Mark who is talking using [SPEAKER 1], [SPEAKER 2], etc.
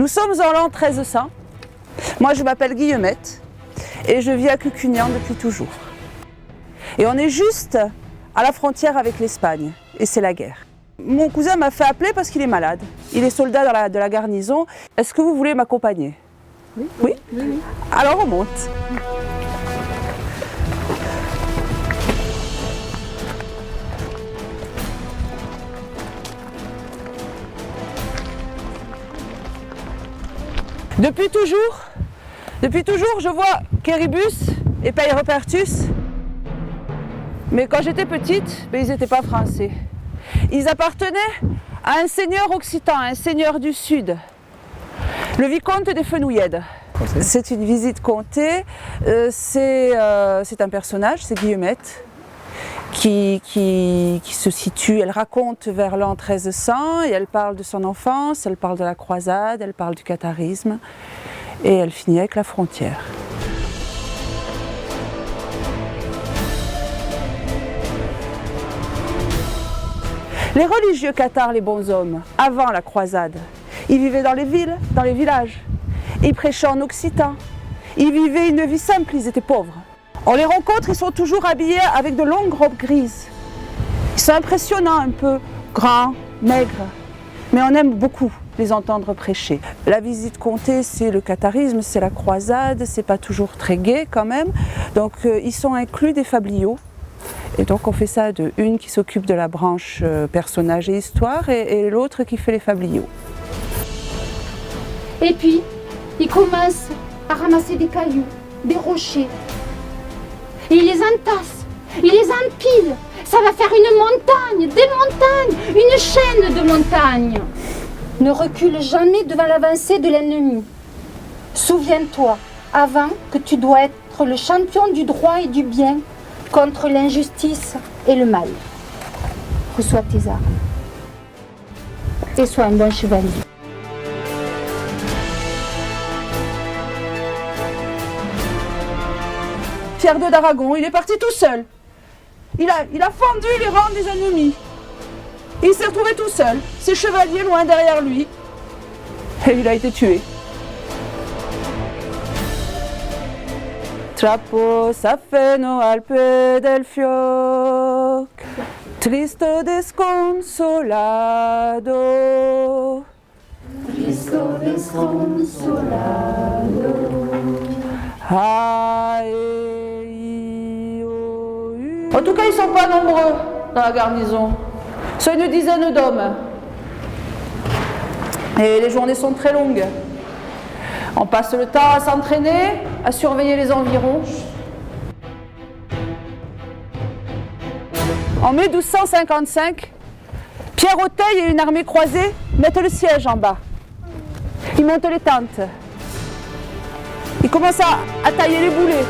[SPEAKER 1] Nous sommes en l'an 1300. Moi, je m'appelle Guillemette et je vis à Cucugnan depuis toujours. Et on est juste à la frontière avec l'Espagne et c'est la guerre. Mon cousin m'a fait appeler parce qu'il est malade. Il est soldat de la garnison. Est-ce que vous voulez m'accompagner? Oui. Oui. Alors on monte. Depuis toujours, je vois Quéribus et Peyrepertus. Mais quand j'étais petite, ils n'étaient pas français. Ils appartenaient à un seigneur occitan, un seigneur du sud, le vicomte des Fenouillèdes. C'est une visite comptée. C'est un personnage, c'est Guillemette, qui se situe, elle raconte vers l'an 1300 et elle parle de son enfance, elle parle de la croisade, elle parle du catharisme et elle finit avec la frontière. Les religieux cathares, les bons hommes, avant la croisade, ils vivaient dans les villes, dans les villages, ils prêchaient en occitan, ils vivaient une vie simple, ils étaient pauvres. On les rencontre, ils sont toujours habillés avec de longues robes grises. Ils sont impressionnants, un peu grands, maigres, mais on aime beaucoup les entendre prêcher. La visite comptée, c'est le catharisme, c'est la croisade, c'est pas toujours très gai quand même. Donc ils sont inclus des fabliaux. Et donc on fait ça de une qui s'occupe de la branche personnages et histoire et l'autre qui fait les fabliaux.
[SPEAKER 2] Et puis, ils commencent à ramasser des cailloux, des rochers. Et ils les entassent, ils les empilent. Ça va faire une montagne, des montagnes, une chaîne de montagnes. Ne recule jamais devant l'avancée de l'ennemi. Souviens-toi, avant que tu dois être le champion du droit et du bien contre l'injustice et le mal. Reçois tes armes et sois un bon chevalier.
[SPEAKER 1] Pierre II d'Aragon, il est parti tout seul. Il a fendu les rangs des ennemis. Il s'est retrouvé tout seul, ses chevaliers loin derrière lui. Et il a été tué. Trapo s'affeno alpe del fioc, tristo desconsolado.
[SPEAKER 2] Tristo desconsolado.
[SPEAKER 1] En tout cas, ils ne sont pas nombreux dans la garnison. C'est une dizaine d'hommes. Et les journées sont très longues. On passe le temps à s'entraîner, à surveiller les environs. En mai 1255, Pierre Auteuil et une armée croisée mettent le siège en bas. Ils montent les tentes. Ils commencent à tailler les boulets.